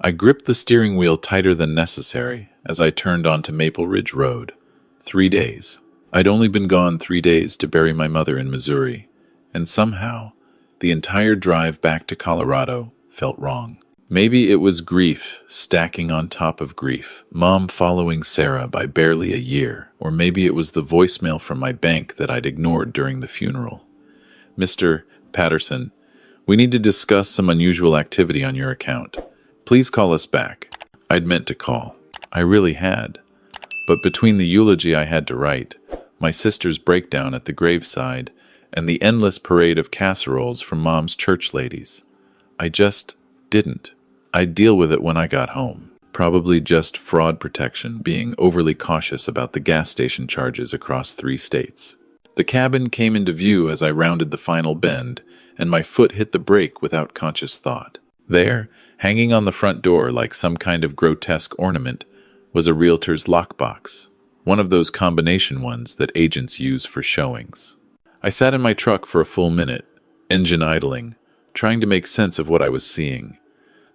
I gripped the steering wheel tighter than necessary as I turned onto Maple Ridge Road. 3 days. I'd only been gone 3 days to bury my mother in Missouri, and somehow, the entire drive back to Colorado felt wrong. Maybe it was grief stacking on top of grief, Mom following Sarah by barely a year, or maybe it was the voicemail from my bank that I'd ignored during the funeral. Mr. Patterson, we need to discuss some unusual activity on your account. Please call us back. I'd meant to call. I really had. But between the eulogy I had to write, my sister's breakdown at the graveside, and the endless parade of casseroles from Mom's church ladies, I just didn't. I'd deal with it when I got home. Probably just fraud protection, being overly cautious about the gas station charges across 3 states. The cabin came into view as I rounded the final bend, and my foot hit the brake without conscious thought. There, hanging on the front door like some kind of grotesque ornament, was a realtor's lockbox, one of those combination ones that agents use for showings. I sat in my truck for a full minute, engine idling, trying to make sense of what I was seeing.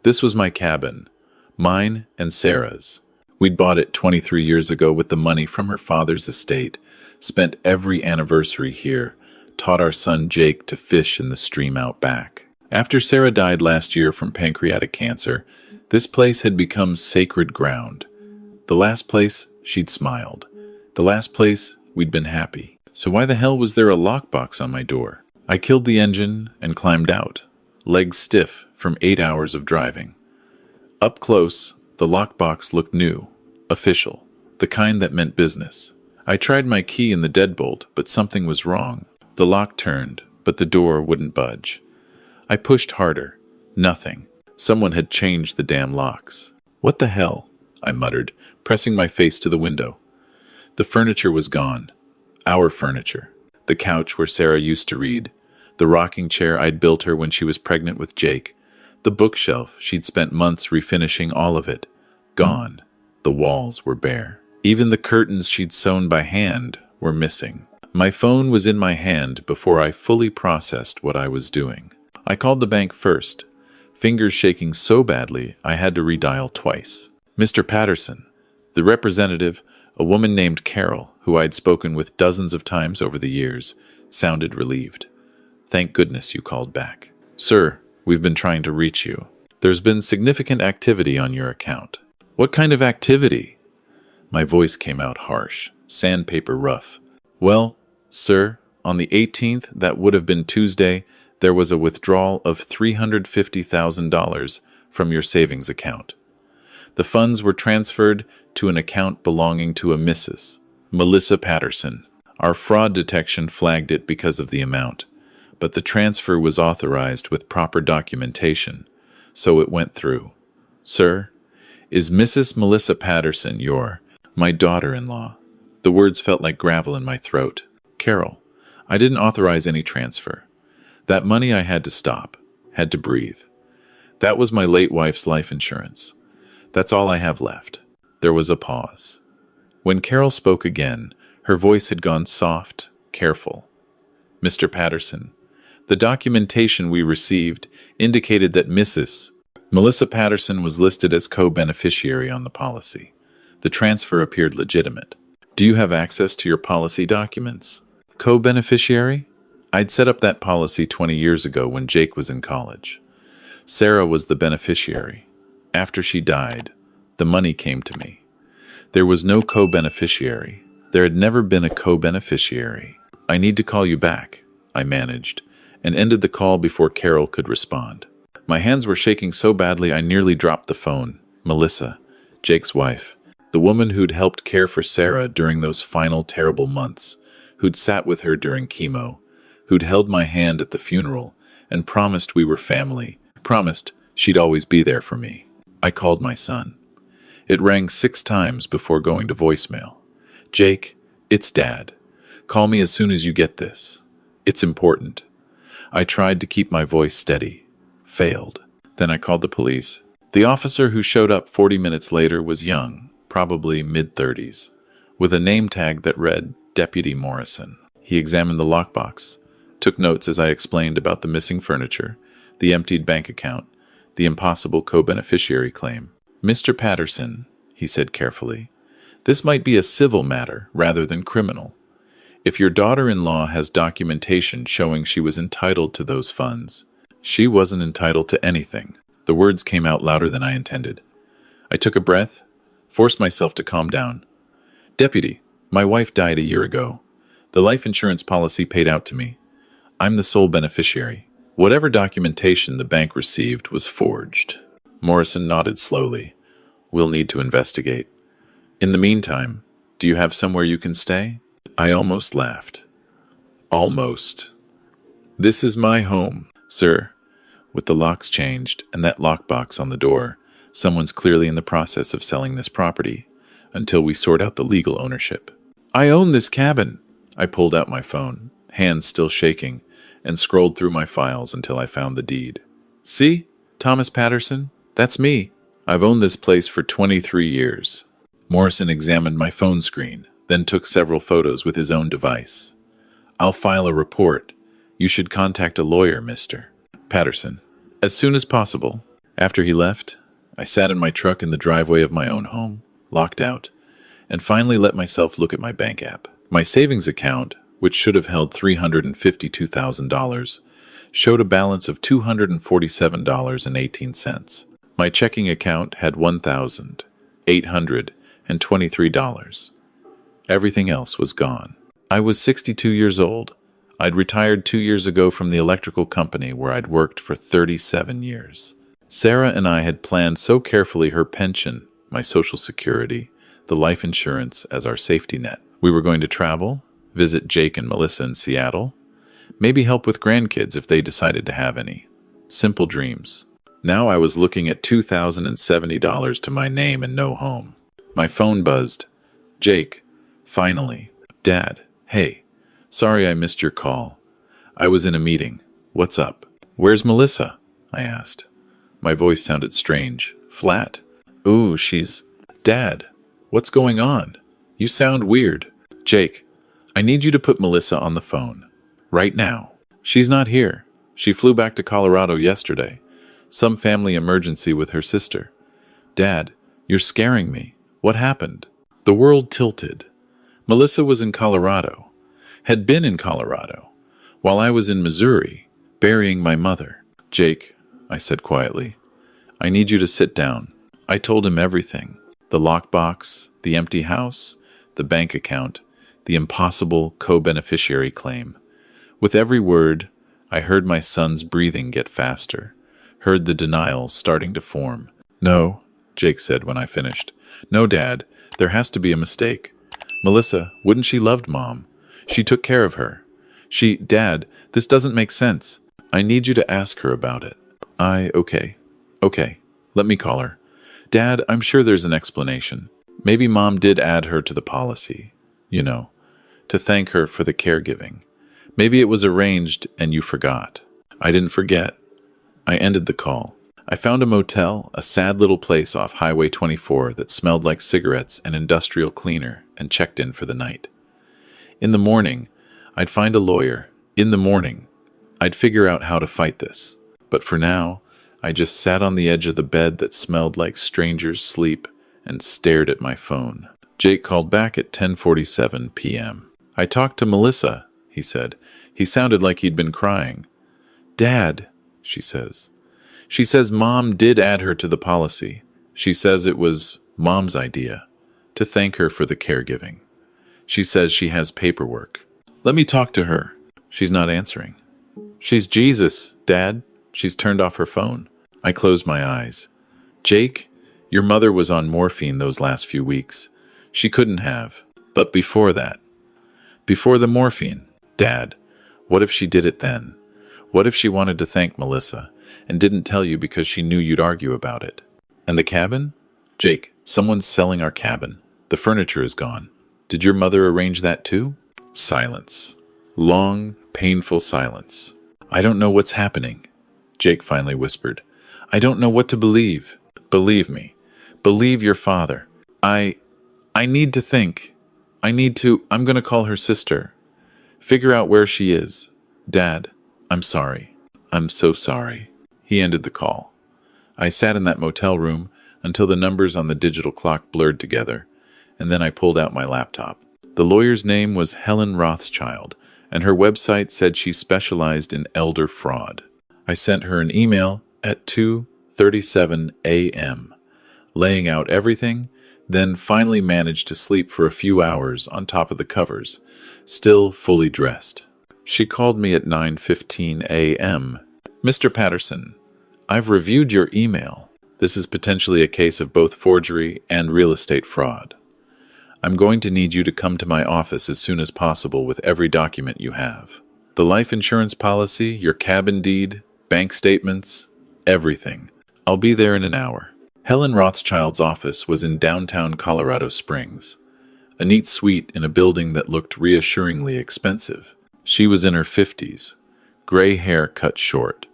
This was my cabin, mine and Sarah's. We'd bought it 23 years ago with the money from her father's estate, spent every anniversary here, taught our son Jake to fish in the stream out back. After Sarah died last year from pancreatic cancer, this place had become sacred ground. The last place she'd smiled. The last place we'd been happy. So why the hell was there a lockbox on my door? I killed the engine and climbed out, legs stiff from 8 hours of driving. Up close, the lockbox looked new, official, the kind that meant business. I tried my key in the deadbolt, but something was wrong. The lock turned, but the door wouldn't budge. I pushed harder. Nothing. Someone had changed the damn locks. What the hell? I muttered, pressing my face to the window. The furniture was gone. Our furniture. The couch where Sarah used to read. The rocking chair I'd built her when she was pregnant with Jake. The bookshelf she'd spent months refinishing, all of it. Gone. The walls were bare. Even the curtains she'd sewn by hand were missing. My phone was in my hand before I fully processed what I was doing. I called the bank first, fingers shaking so badly I had to redial twice. Mr. Patterson, the representative, a woman named Carol, who I'd spoken with dozens of times over the years, sounded relieved. Thank goodness you called back. Sir, we've been trying to reach you. There's been significant activity on your account. What kind of activity? My voice came out harsh, sandpaper rough. Well, sir, on the 18th, that would have been Tuesday, there was a withdrawal of $350,000 from your savings account. The funds were transferred to an account belonging to a Mrs. Melissa Patterson. Our fraud detection flagged it because of the amount, but the transfer was authorized with proper documentation, so it went through. Sir, is Mrs. Melissa Patterson my daughter-in-law? The words felt like gravel in my throat. Carol, I didn't authorize any transfer. That money I had to stop, had to breathe. That was my late wife's life insurance. That's all I have left. There was a pause. When Carol spoke again, her voice had gone soft, careful. Mr. Patterson, the documentation we received indicated that Mrs. Melissa Patterson was listed as co-beneficiary on the policy. The transfer appeared legitimate. Do you have access to your policy documents? Co-beneficiary? I'd set up that policy 20 years ago when Jake was in college. Sarah was the beneficiary. After she died, the money came to me. There was no co-beneficiary. There had never been a co-beneficiary. I need to call you back, I managed, and ended the call before Carol could respond. My hands were shaking so badly I nearly dropped the phone. Melissa, Jake's wife, the woman who'd helped care for Sarah during those final terrible months, who'd sat with her during chemo, who'd held my hand at the funeral and promised we were family, promised she'd always be there for me. I called my son. It rang 6 times before going to voicemail. Jake, it's Dad. Call me as soon as you get this. It's important. I tried to keep my voice steady. Failed. Then I called the police. The officer who showed up 40 minutes later was young, probably mid-30s, with a name tag that read Deputy Morrison. He examined the lockbox, took notes as I explained about the missing furniture, the emptied bank account, the impossible co-beneficiary claim. Mr. Patterson, he said carefully, this might be a civil matter rather than criminal. If your daughter-in-law has documentation showing she was entitled to those funds, she wasn't entitled to anything. The words came out louder than I intended. I took a breath, forced myself to calm down. Deputy, my wife died a year ago. The life insurance policy paid out to me. I'm the sole beneficiary. Whatever documentation the bank received was forged. Morrison nodded slowly. We'll need to investigate. In the meantime, do you have somewhere you can stay? I almost laughed. Almost. This is my home, sir. With the locks changed and that lockbox on the door, someone's clearly in the process of selling this property until we sort out the legal ownership. I own this cabin. I pulled out my phone, hands still shaking, and scrolled through my files until I found the deed. See, Thomas Patterson, that's me. I've owned this place for 23 years. Morrison examined my phone screen, then took several photos with his own device. I'll file a report. You should contact a lawyer, Mr. Patterson, as soon as possible. After he left, I sat in my truck in the driveway of my own home, locked out, and finally let myself look at my bank app. My savings account, which should have held $352,000, showed a balance of $247.18. My checking account had $1,823. Everything else was gone. I was 62 years old. I'd retired 2 years ago from the electrical company where I'd worked for 37 years. Sarah and I had planned so carefully her pension, my Social Security, the life insurance as our safety net. We were going to travel, visit Jake and Melissa in Seattle, maybe help with grandkids if they decided to have any. Simple dreams. Now I was looking at $2,070 to my name and no home. My phone buzzed. Jake, finally. Dad, hey, sorry I missed your call. I was in a meeting. What's up? Where's Melissa? I asked. My voice sounded strange, flat. Ooh, she's... Dad, what's going on? You sound weird. Jake, I need you to put Melissa on the phone. Right now. She's not here. She flew back to Colorado yesterday. Some family emergency with her sister. Dad, you're scaring me. What happened? The world tilted. Melissa was in Colorado. Had been in Colorado. While I was in Missouri, burying my mother. Jake, I said quietly, I need you to sit down. I told him everything. The lockbox, the empty house, the bank account, the impossible co-beneficiary claim. With every word, I heard my son's breathing get faster, heard the denial starting to form. No, Jake said when I finished. No, Dad, there has to be a mistake. Melissa, wouldn't she loved Mom? She took care of her. Dad, this doesn't make sense. I need you to ask her about it. Okay, let me call her. Dad, I'm sure there's an explanation. Maybe Mom did add her to the policy, to thank her for the caregiving. Maybe it was arranged and you forgot. I didn't forget. I ended the call. I found a motel, a sad little place off Highway 24 that smelled like cigarettes and industrial cleaner, and checked in for the night. In the morning, I'd find a lawyer. In the morning, I'd figure out how to fight this. But for now, I just sat on the edge of the bed that smelled like strangers' sleep and stared at my phone. Jake called back at 10:47 p.m. I talked to Melissa, he said. He sounded like he'd been crying. Dad, she says. She says Mom did add her to the policy. She says it was Mom's idea, to thank her for the caregiving. She says she has paperwork. Let me talk to her. She's not answering. She's Jesus, Dad. She's turned off her phone. I closed my eyes. Jake, your mother was on morphine those last few weeks. She couldn't have. But before that, before the morphine, Dad, what if she did it then? What if she wanted to thank Melissa and didn't tell you because she knew you'd argue about it? And the cabin? Jake, someone's selling our cabin. The furniture is gone. Did your mother arrange that too? Silence. Long, painful silence. I don't know what's happening, Jake finally whispered. I don't know what to believe. Believe me. Believe your father. I need to think. I'm going to call her sister. Figure out where she is. Dad, I'm sorry. I'm so sorry. He ended the call. I sat in that motel room until the numbers on the digital clock blurred together, and then I pulled out my laptop. The lawyer's name was Helen Rothschild, and her website said she specialized in elder fraud. I sent her an email at 2:37 a.m., laying out everything, then finally managed to sleep for a few hours on top of the covers, still fully dressed. She called me at 9:15 a.m. "Mr. Patterson, I've reviewed your email. This is potentially a case of both forgery and real estate fraud. I'm going to need you to come to my office as soon as possible with every document you have. The life insurance policy, your cabin deed, bank statements, everything. I'll be there in an hour." Helen Rothschild's office was in downtown Colorado Springs, a neat suite in a building that looked reassuringly expensive. She was in her 50s, gray hair cut short,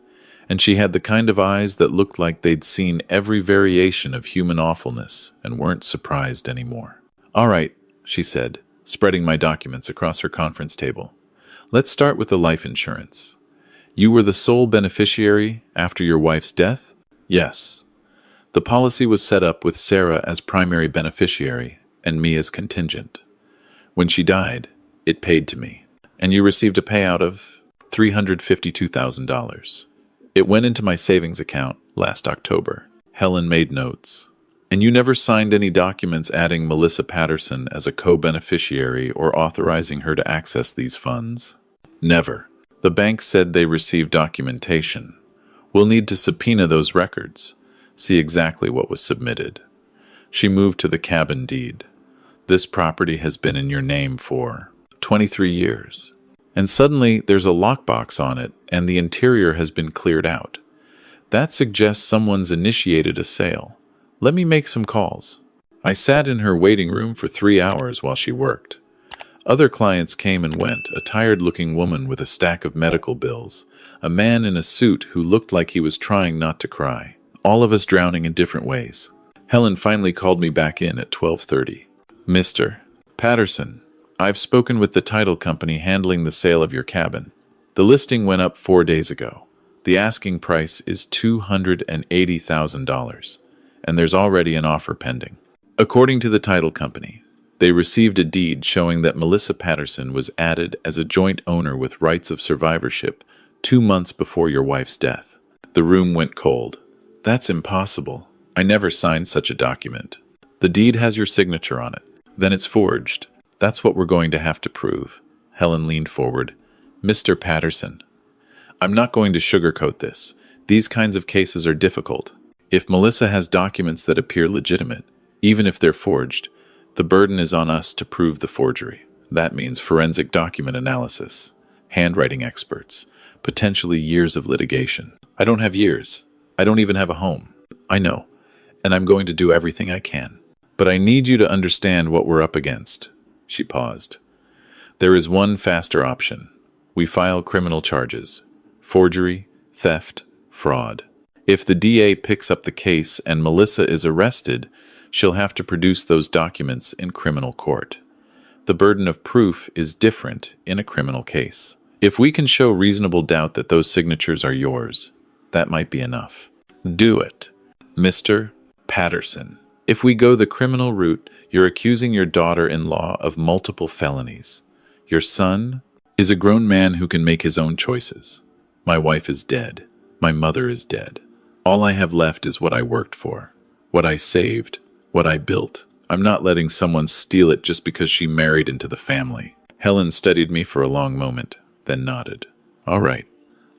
and she had the kind of eyes that looked like they'd seen every variation of human awfulness and weren't surprised anymore. "All right," she said, spreading my documents across her conference table. "Let's start with the life insurance. You were the sole beneficiary after your wife's death?" "Yes. The policy was set up with Sarah as primary beneficiary and me as contingent. When she died, it paid to me. And you received a payout of $352,000. It went into my savings account last October." Helen made notes. "And you never signed any documents adding Melissa Patterson as a co-beneficiary or authorizing her to access these funds?" "Never. The bank said they received documentation. We'll need to subpoena those records, see exactly what was submitted." She moved to the cabin deed. "This property has been in your name for 23 years. And suddenly there's a lockbox on it and the interior has been cleared out. That suggests someone's initiated a sale. Let me make some calls." I sat in her waiting room for 3 hours while she worked. Other clients came and went, a tired-looking woman with a stack of medical bills, a man in a suit who looked like he was trying not to cry, all of us drowning in different ways. Helen finally called me back in at 12:30. "Mr. Patterson, I've spoken with the title company handling the sale of your cabin. The listing went up 4 days ago. The asking price is $280,000, and there's already an offer pending." According to the title company, they received a deed showing that Melissa Patterson was added as a joint owner with rights of survivorship 2 months before your wife's death. The room went cold. "That's impossible. I never signed such a document." "The deed has your signature on it. Then it's forged. That's what we're going to have to prove." Helen leaned forward. "Mr. Patterson, I'm not going to sugarcoat this. These kinds of cases are difficult. If Melissa has documents that appear legitimate, even if they're forged, the burden is on us to prove the forgery. That means forensic document analysis, handwriting experts, potentially years of litigation. I don't have years. I don't even have a home. I know, and I'm going to do everything I can. But I need you to understand what we're up against." She paused. "There is one faster option. We file criminal charges. Forgery, theft, fraud. If the DA picks up the case and Melissa is arrested, she'll have to produce those documents in criminal court. The burden of proof is different in a criminal case. If we can show reasonable doubt that those signatures are yours, that might be enough. Do it, Mr. Patterson. If we go the criminal route, you're accusing your daughter-in-law of multiple felonies. Your son is a grown man who can make his own choices. My wife is dead. My mother is dead. All I have left is what I worked for, what I saved, what I built. I'm not letting someone steal it just because she married into the family." Helen studied me for a long moment, then nodded. "All right,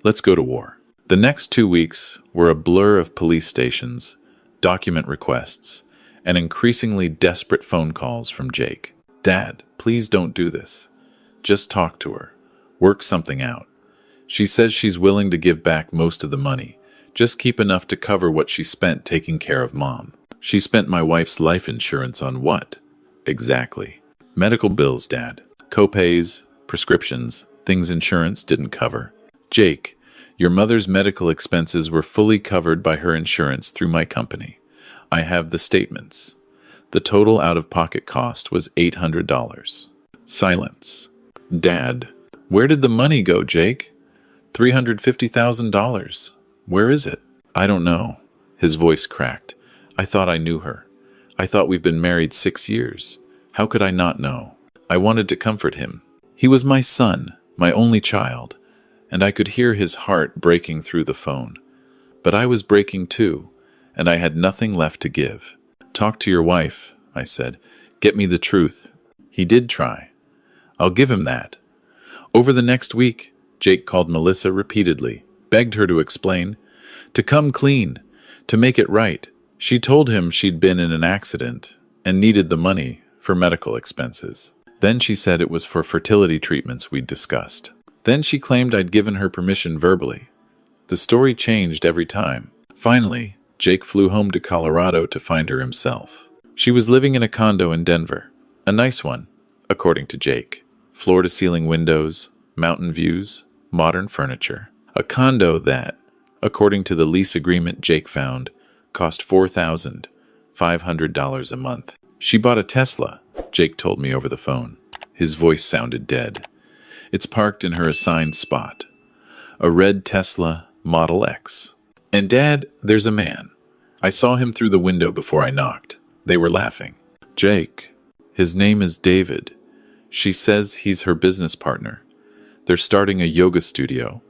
let's go to war." The next 2 weeks were a blur of police stations, document requests, and increasingly desperate phone calls from Jake. "Dad, please don't do this. Just talk to her. Work something out. She says she's willing to give back most of the money. Just keep enough to cover what she spent taking care of Mom." "She spent my wife's life insurance on what?" "Exactly. Medical bills, Dad. Copays, prescriptions, things insurance didn't cover." "Jake, your mother's medical expenses were fully covered by her insurance through my company. I have the statements. The total out-of-pocket cost was $800. Silence. "Dad, where did the money go, Jake?" $350,000. Where is it?" "I don't know. His voice cracked. I thought I knew her. I thought we've been married 6 years. How could I not know? I wanted to comfort him. He was my son, my only child, and I could hear his heart breaking through the phone. But I was breaking too, and I had nothing left to give. Talk to your wife, I said. Get me the truth. He did try. I'll give him that. Over the next week, Jake called Melissa repeatedly, begged her to explain, to come clean, to make it right. She told him she'd been in an accident and needed the money for medical expenses. Then she said it was for fertility treatments we'd discussed. Then she claimed I'd given her permission verbally. The story changed every time. Finally, Jake flew home to Colorado to find her himself. She was living in a condo in Denver. A nice one, according to Jake. Floor-to-ceiling windows, mountain views, modern furniture. A condo that, according to the lease agreement Jake found, cost $4,500 a month. She bought a Tesla, Jake told me over the phone. His voice sounded dead. It's parked in her assigned spot. A red Tesla Model X. And Dad, there's a man. I saw him through the window before I knocked. They were laughing. Jake. His name is David. She says he's her business partner. They're starting a yoga studio.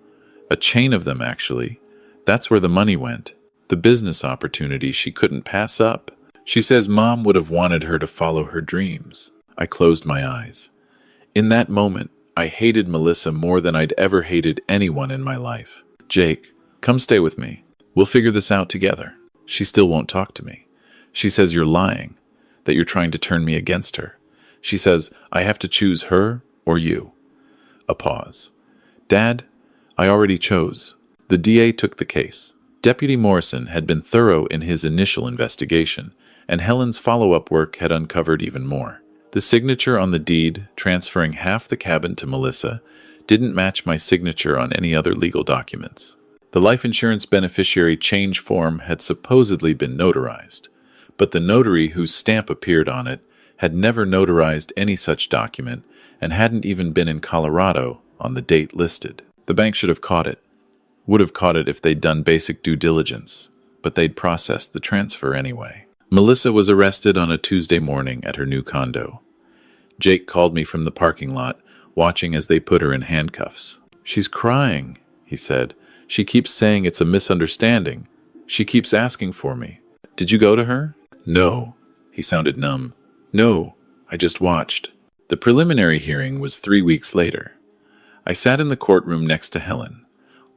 A chain of them, actually. That's where the money went. The business opportunity she couldn't pass up. She says Mom would have wanted her to follow her dreams. I closed my eyes. In that moment, I hated Melissa more than I'd ever hated anyone in my life. Jake, come stay with me. We'll figure this out together. She still won't talk to me. She says you're lying, that you're trying to turn me against her. She says I have to choose her or you. A pause. Dad, I already chose. The DA took the case. Deputy Morrison had been thorough in his initial investigation, and Helen's follow-up work had uncovered even more. The signature on the deed, transferring half the cabin to Melissa, didn't match my signature on any other legal documents. The life insurance beneficiary change form had supposedly been notarized, but the notary whose stamp appeared on it had never notarized any such document and hadn't even been in Colorado on the date listed. The bank should have caught it. Would have caught it if they'd done basic due diligence, but they'd processed the transfer anyway. Melissa was arrested on a Tuesday morning at her new condo. Jake called me from the parking lot, watching as they put her in handcuffs. She's crying, he said. She keeps saying it's a misunderstanding. She keeps asking for me. Did you go to her? No. He sounded numb. No, I just watched. The preliminary hearing was 3 weeks later. I sat in the courtroom next to Helen,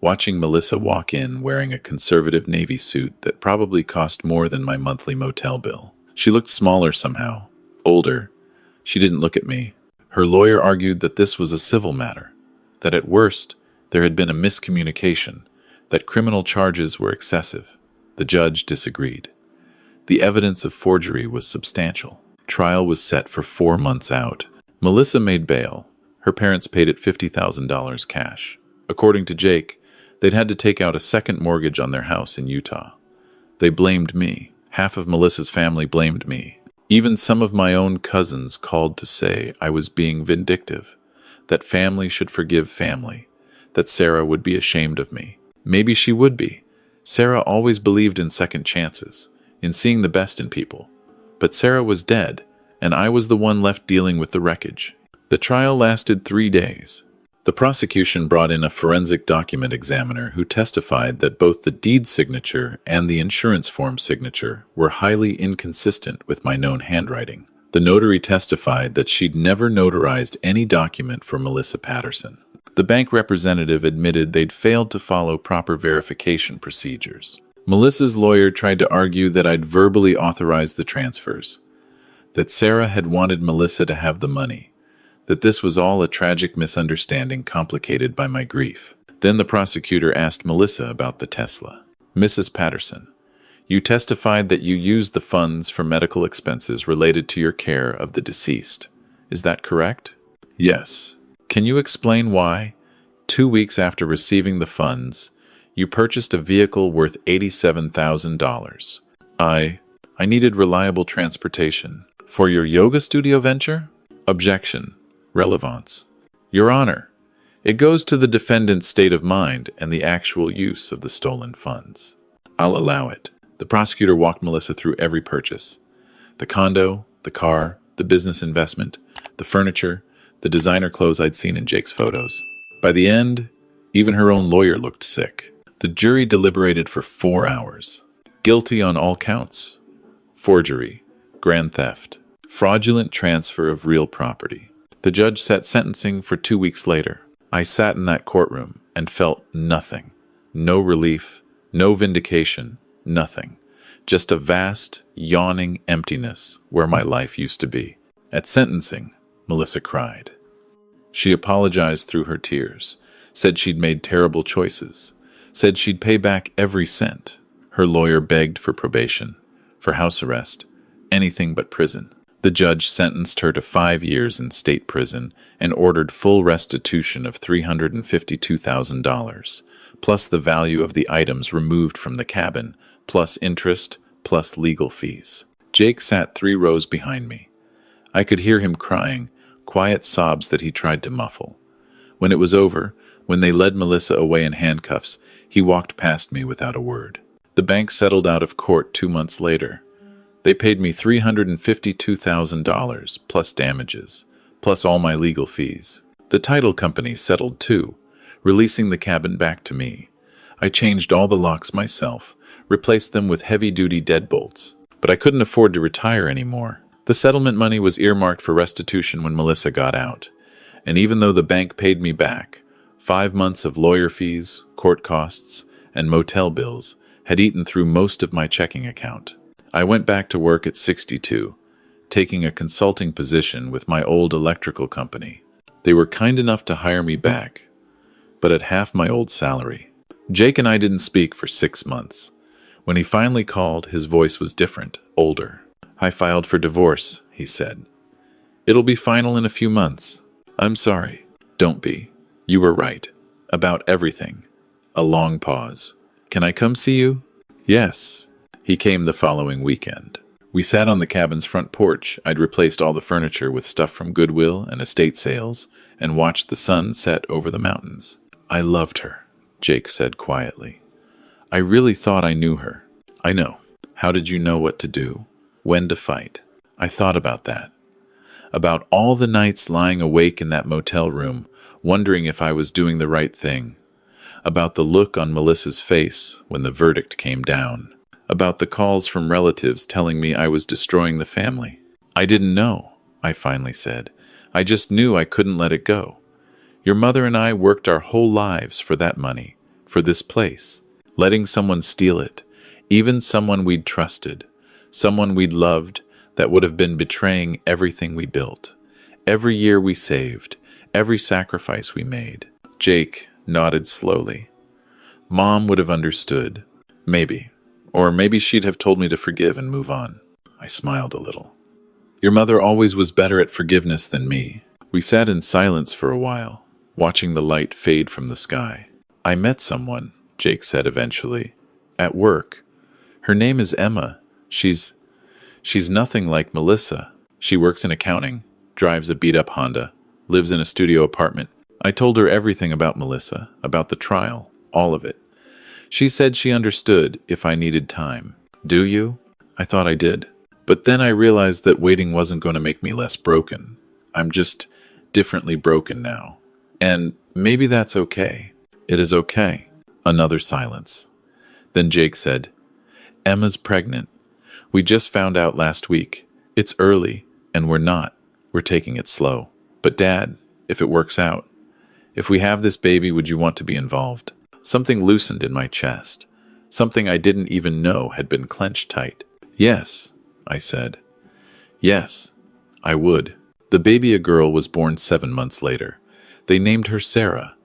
watching Melissa walk in wearing a conservative navy suit that probably cost more than my monthly motel bill. She looked smaller somehow, older. She didn't look at me. Her lawyer argued that this was a civil matter, that at worst there had been a miscommunication, that criminal charges were excessive. The judge disagreed. The evidence of forgery was substantial. Trial was set for 4 months out. Melissa made bail. Her parents paid it $50,000 cash. According to Jake, they'd had to take out a second mortgage on their house in Utah. They blamed me. Half of Melissa's family blamed me. Even some of my own cousins called to say I was being vindictive, that family should forgive family, that Sarah would be ashamed of me. Maybe she would be. Sarah always believed in second chances, in seeing the best in people. But Sarah was dead, and I was the one left dealing with the wreckage. The trial lasted 3 days. The prosecution brought in a forensic document examiner who testified that both the deed signature and the insurance form signature were highly inconsistent with my known handwriting. The notary testified that she'd never notarized any document for Melissa Patterson. The bank representative admitted they'd failed to follow proper verification procedures. Melissa's lawyer tried to argue that I'd verbally authorized the transfers, that Sarah had wanted Melissa to have the money, that this was all a tragic misunderstanding complicated by my grief. Then the prosecutor asked Melissa about the Tesla. Mrs. Patterson, you testified that you used the funds for medical expenses related to your care of the deceased. Is that correct? Yes. Can you explain why, 2 weeks after receiving the funds, you purchased a vehicle worth $87,000? I needed reliable transportation. For your yoga studio venture? Objection. Relevance. Your Honor, it goes to the defendant's state of mind and the actual use of the stolen funds. I'll allow it. The prosecutor walked Melissa through every purchase: the condo, the car, the business investment, the furniture, the designer clothes I'd seen in Jake's photos. By the end, even her own lawyer looked sick. The jury deliberated for 4 hours. Guilty on all counts: forgery, grand theft, fraudulent transfer of real property. The judge set sentencing for 2 weeks later. I sat in that courtroom and felt nothing. No relief, no vindication, nothing. Just a vast, yawning emptiness where my life used to be. At sentencing, Melissa cried. She apologized through her tears, said she'd made terrible choices, said she'd pay back every cent. Her lawyer begged for probation, for house arrest, anything but prison. The judge sentenced her to 5 years in state prison and ordered full restitution of $352,000, plus the value of the items removed from the cabin, plus interest, plus legal fees. Jake sat 3 rows behind me. I could hear him crying, quiet sobs that he tried to muffle. When it was over, when they led Melissa away in handcuffs, he walked past me without a word. The bank settled out of court 2 months later. They paid me $352,000 plus damages, plus all my legal fees. The title company settled too, releasing the cabin back to me. I changed all the locks myself, replaced them with heavy-duty deadbolts. But I couldn't afford to retire anymore. The settlement money was earmarked for restitution when Melissa got out. And even though the bank paid me back, 5 months of lawyer fees, court costs, and motel bills had eaten through most of my checking account. I went back to work at 62, taking a consulting position with my old electrical company. They were kind enough to hire me back, but at half my old salary. Jake and I didn't speak for 6 months. When he finally called, his voice was different, older. "I filed for divorce," he said. "It'll be final in a few months." "I'm sorry." "Don't be. You were right. About everything." A long pause. "Can I come see you?" "Yes." He came the following weekend. We sat on the cabin's front porch. I'd replaced all the furniture with stuff from Goodwill and estate sales, and watched the sun set over the mountains. "I loved her," Jake said quietly. "I really thought I knew her." "I know. How did you know what to do? When to fight?" "I thought about that. About all the nights lying awake in that motel room, wondering if I was doing the right thing. About the look on Melissa's face when the verdict came down. About the calls from relatives telling me I was destroying the family. I didn't know," I finally said. "I just knew I couldn't let it go. Your mother and I worked our whole lives for that money, for this place. Letting someone steal it, even someone we'd trusted, someone we'd loved, that would have been betraying everything we built. Every year we saved, every sacrifice we made." Jake nodded slowly. "Mom would have understood. Maybe. Or maybe she'd have told me to forgive and move on." I smiled a little. "Your mother always was better at forgiveness than me." We sat in silence for a while, watching the light fade from the sky. "I met someone," Jake said eventually, "at work. Her name is Emma. She's nothing like Melissa. She works in accounting, drives a beat-up Honda, lives in a studio apartment. I told her everything about Melissa, about the trial, all of it. She said she understood if I needed time." "Do you?" I thought I did. But then I realized that waiting wasn't going to make me less broken. I'm just differently broken now. And maybe that's okay. "It is okay." Another silence. Then Jake said, "Emma's pregnant. We just found out last week. It's early, and we're not. We're taking it slow. But Dad, if it works out, if we have this baby, would you want to be involved?" Something loosened in my chest. Something I didn't even know had been clenched tight. "Yes," I said. "Yes, I would." The baby, a girl, was born 7 months later. They named her Sarah,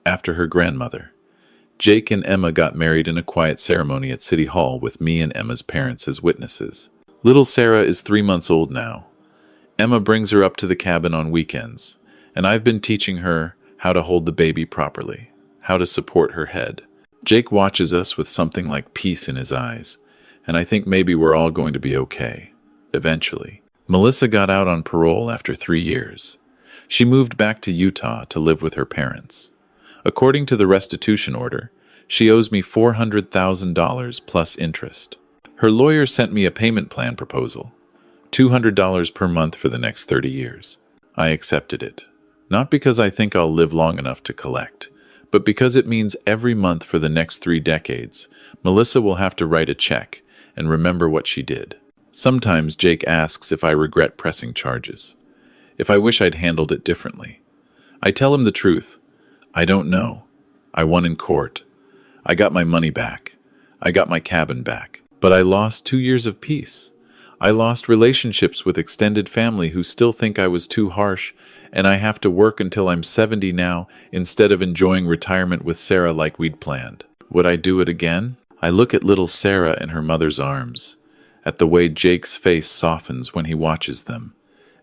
after her grandmother. Jake and Emma got married in a quiet ceremony at City Hall with me and Emma's parents as witnesses. Little Sarah is 3 months old now. Emma brings her up to the cabin on weekends, and I've been teaching her how to hold the baby properly, how to support her head. Jake watches us with something like peace in his eyes, and I think maybe we're all going to be okay, eventually. Melissa got out on parole after 3 years. She moved back to Utah to live with her parents. According to the restitution order, she owes me $400,000 plus interest. Her lawyer sent me a payment plan proposal, $200 per month for the next 30 years. I accepted it, not because I think I'll live long enough to collect, but because it means every month for the next 3 decades, Melissa will have to write a check and remember what she did. Sometimes Jake asks if I regret pressing charges, if I wish I'd handled it differently. I tell him the truth. I don't know. I won in court. I got my money back. I got my cabin back. But I lost 2 years of peace. I lost relationships with extended family who still think I was too harsh, and I have to work until I'm 70 now instead of enjoying retirement with Sarah like we'd planned. Would I do it again? I look at little Sarah in her mother's arms, at the way Jake's face softens when he watches them,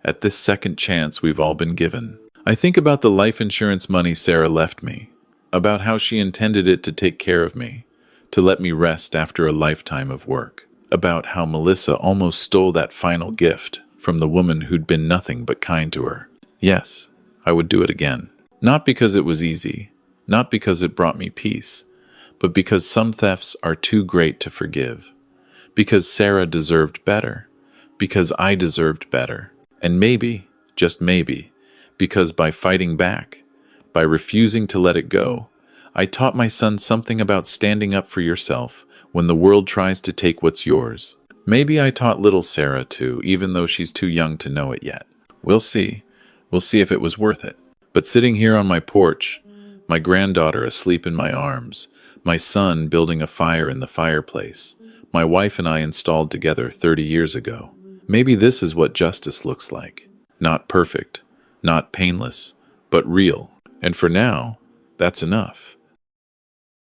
at this second chance we've all been given. I think about the life insurance money Sarah left me, about how she intended it to take care of me, to let me rest after a lifetime of work, about how Melissa almost stole that final gift from the woman who'd been nothing but kind to her. Yes, I would do it again. Not because it was easy, not because it brought me peace, but because some thefts are too great to forgive. Because Sarah deserved better. Because I deserved better. And maybe, just maybe, because by fighting back, by refusing to let it go, I taught my son something about standing up for yourself when the world tries to take what's yours. Maybe I taught little Sarah too, even though she's too young to know it yet. We'll see. We'll see if it was worth it. But sitting here on my porch, my granddaughter asleep in my arms, my son building a fire in the fireplace, my wife and I installed together 30 years ago. Maybe this is what justice looks like. Not perfect, not painless, but real. And for now, that's enough.